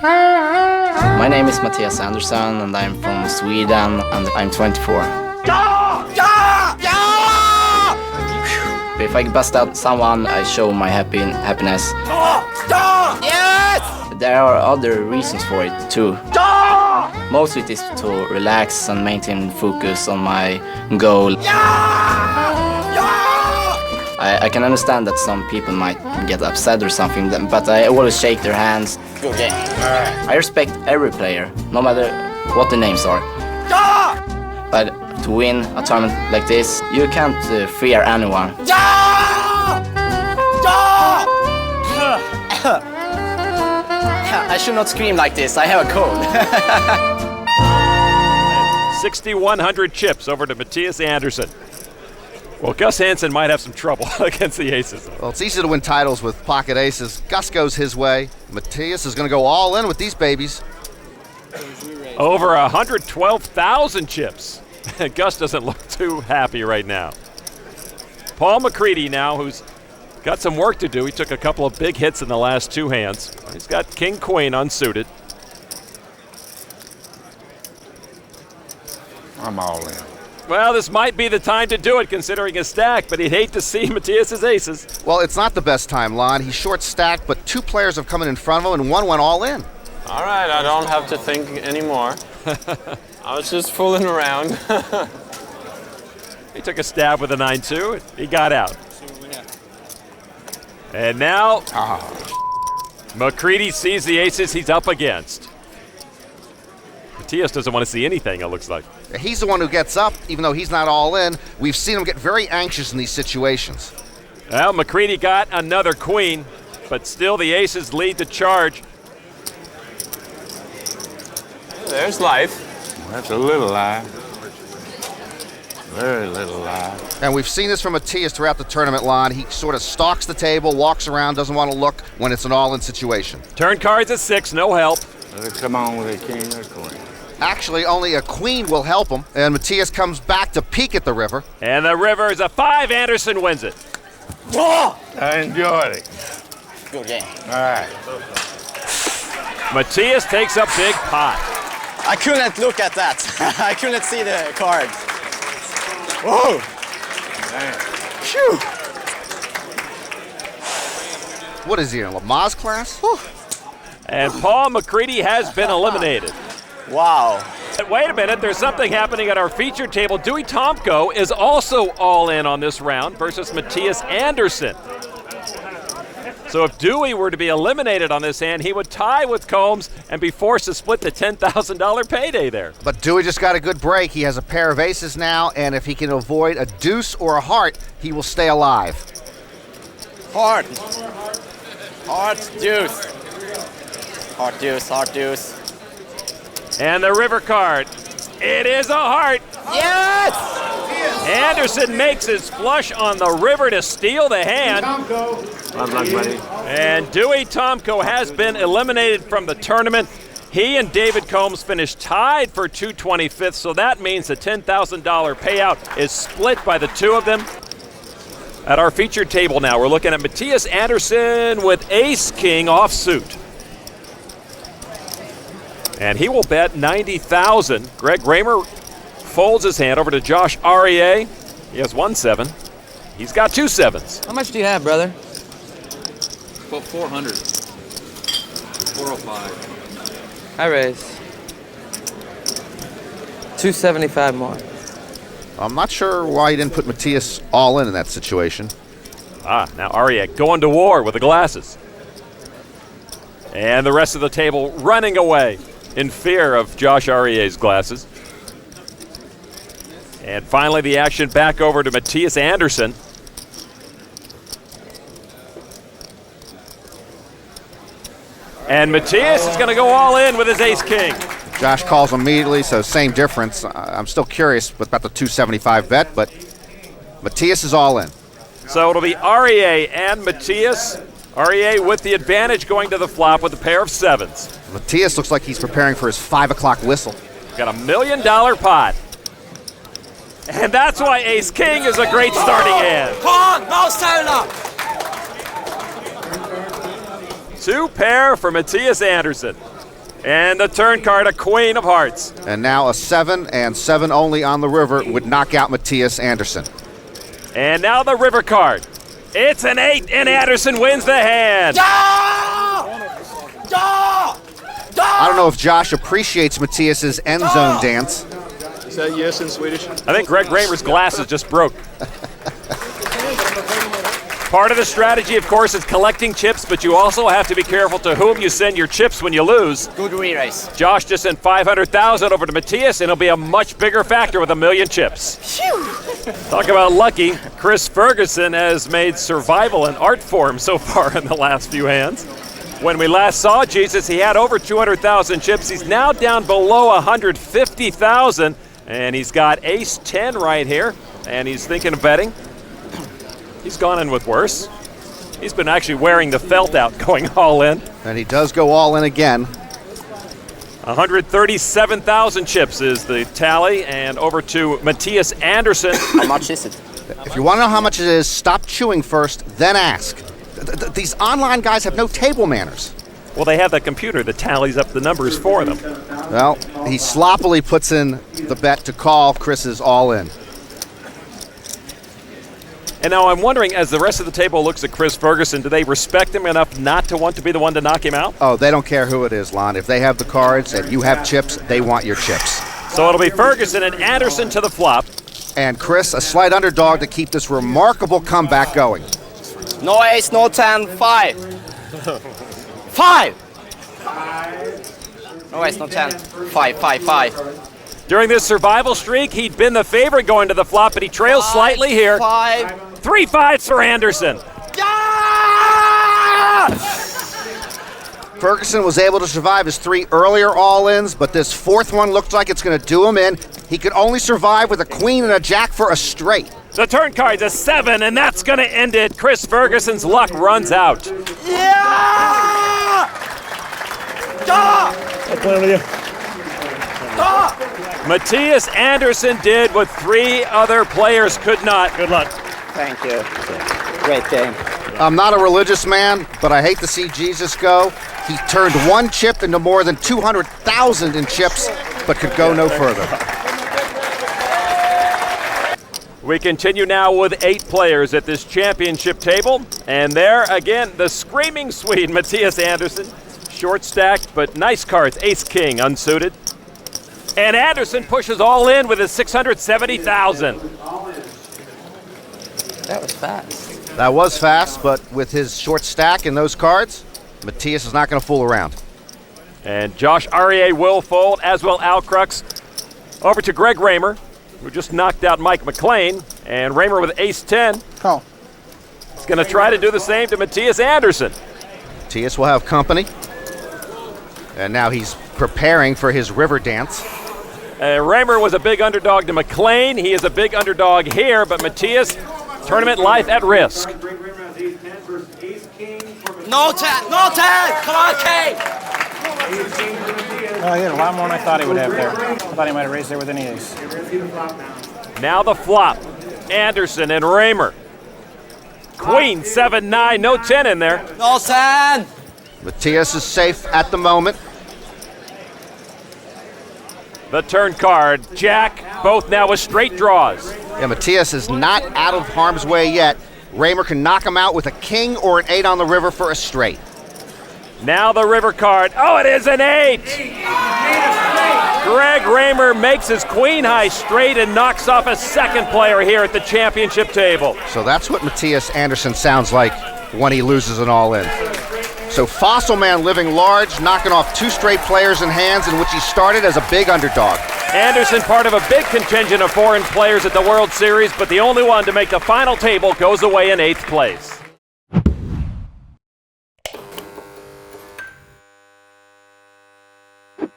My name is Matthias Anderson and I'm from Sweden and I'm 24. Yeah! Yeah! Yeah! If I bust out someone, I show my happiness. Yes! There are other reasons for it too. Mostly it is to relax and maintain focus on my goal. I can understand that some people might get upset or something, but I always shake their hands. Good game. I respect every player, no matter what the names are. But to win a tournament like this, you can't fear anyone. I should not scream like this, I have a cold. 6,100 chips over to Matthias Anderson. Well, Gus Hansen might have some trouble against the aces. Well, it's easy to win titles with pocket aces. Gus goes his way. Matthias is going to go all in with these babies. Over 112,000 chips. Gus doesn't look too happy right now. Paul McCready now, who's got some work to do. He took a couple of big hits in the last two hands. He's got king-queen unsuited. I'm all in. Well, this might be the time to do it, considering his stack, but he'd hate to see Matthias's aces. Well, it's not the best time, Lon. He's short stacked, but two players have come in front of him, and one went all in. All right, I don't have to think anymore. I was just fooling around. He took a stab with a 9-2. He got out. And now, McCready sees the aces he's up against. Matthias doesn't want to see anything, it looks like. He's the one who gets up, even though he's not all in. We've seen him get very anxious in these situations. Well, McCready got another queen, but still the aces lead the charge. There's life. That's a little lie. Very little lie. And we've seen this from Matthias throughout the tournament, Lon. He sort of stalks the table, walks around, doesn't want to look when it's an all-in situation. Turn cards at 6, no help. Come on with a king or queen. Actually, only a queen will help him, and Matthias comes back to peek at the river. And the river is a 5. Anderson wins it. I enjoyed it. Good game. All right. Matthias takes a big pot. I couldn't look at that. I couldn't see the card. Whoa! Phew! What is he, in a Lamaze class? And Paul McCready has been eliminated. Wow. Wait a minute, there's something happening at our featured table. Dewey Tomko is also all in on this round versus Matthias Anderson. So if Dewey were to be eliminated on this hand, he would tie with Combs and be forced to split the $10,000 payday there. But Dewey just got a good break. He has a pair of aces now, and if he can avoid a deuce or a heart, he will stay alive. Heart. Heart, deuce. Heart, deuce, heart, deuce. And the river card. It is a heart. Yes! Anderson makes his flush on the river to steal the hand. Good luck, buddy. And Dewey Tomko has been eliminated from the tournament. He and David Combs finished tied for 225th, so that means the $10,000 payout is split by the two of them. At our featured table now, we're looking at Matthias Anderson with ace-king offsuit. And he will bet $90,000. Greg Raymer folds his hand over to Josh Aurier. He has 1 7. He's got 2 7s. How much do you have, brother? About 400. 405. I raise. 275 more. I'm not sure why he didn't put Matthias all in that situation. Now Aurier going to war with the glasses. And the rest of the table running away in fear of Josh Aurier's glasses. And finally the action back over to Matthias Anderson. And Matthias is going to go all in with his ace-king. Josh calls immediately, so same difference. I'm still curious about the 275 bet, but Matthias is all in. So it'll be Aurier and Matthias. Aurier with the advantage going to the flop with a pair of 7s. Matthias looks like he's preparing for his 5 o'clock whistle. Got a $1 million pot. And that's why ace-king is a great starting hand. Come on, now stand up. 2 pair for Matthias Anderson. And the turn card, a queen of hearts. And now a 7 and 7 only on the river would knock out Matthias Anderson. And now the river card. It's an 8, and Anderson wins the hand. I don't know if Josh appreciates Matthias's end zone dance. Is that yes in Swedish? I think Greg Raymer's glasses just broke. Part of the strategy, of course, is collecting chips, but you also have to be careful to whom you send your chips when you lose. Good re-race. Josh just sent 500,000 over to Matthias, and it'll be a much bigger factor with 1,000,000 chips. Talk about lucky. Chris Ferguson has made survival an art form so far in the last few hands. When we last saw Jesus, he had over 200,000 chips. He's now down below 150,000, and he's got ace-10 right here, and he's thinking of betting. He's gone in with worse. He's been actually wearing the felt out, going all in. And he does go all in again. 137,000 chips is the tally, and over to Matthias Anderson. How much is it? If you want to know how much it is, stop chewing first, then ask. These online guys have no table manners. Well, they have that computer that tallies up the numbers for them. Well, he sloppily puts in the bet to call Chris's all in. And now I'm wondering, as the rest of the table looks at Chris Ferguson, do they respect him enough not to want to be the one to knock him out? Oh, they don't care who it is, Lon. If they have the cards and you have chips, they want your chips. So it'll be Ferguson and Anderson to the flop. And Chris, a slight underdog to keep this remarkable comeback going. No ace, no 10, 5. 5! No ace, no 10, 5, 5, 5. During this survival streak, he'd been the favorite going to the flop, but he trails slightly here. 5. 3 5s for Anderson. Ferguson was able to survive his 3 earlier all-ins, but this 4th one looked like it's going to do him in. He could only survive with a queen and a jack for a straight. The turn card's a 7, and that's going to end it. Chris Ferguson's luck runs out. Matthias Anderson did what 3 other players could not. Good luck. Thank you. Great game. I'm not a religious man, but I hate to see Jesus go. He turned 1 chip into more than 200,000 in chips, but could go no further. We continue now with 8 players at this championship table. And there, again, the screaming Swede, Matthias Anderson. Short stacked, but nice cards. Ace-King, unsuited. And Anderson pushes all in with his 670,000. That was fast. That was fast, but with his short stack and those cards, Matthias is not going to fool around. And Josh Arieh will fold, as will Al Crux. Over to Greg Raymer, who just knocked out Mike McLean. And Raymer with ace-10. Oh. He's going to try to do the same to Matthias Anderson. Matthias will have company. And now he's preparing for his river dance. Raymer was a big underdog to McLean. He is a big underdog here, but Matthias, tournament life at risk. No 10, no 10! Come on, K! Well, he had a lot more than I thought he would have there. I thought he might have raised there with any ace. Now the flop. Anderson and Raymer. Queen, 7-9, no 10 in there. No 10! Matthias is safe at the moment. The turn card, Jack, both now with straight draws. Yeah, Matthias is not out of harm's way yet. Raymer can knock him out with a king or an 8 on the river for a straight. Now the river card. Oh, it is an 8! Greg Raymer makes his queen high straight and knocks off a second player here at the championship table. So that's what Matthias Anderson sounds like when he loses an all-in. So Fossil Man living large, knocking off 2 straight players in hands in which he started as a big underdog. Anderson part of a big contingent of foreign players at the World Series, but the only one to make the final table goes away in 8th place.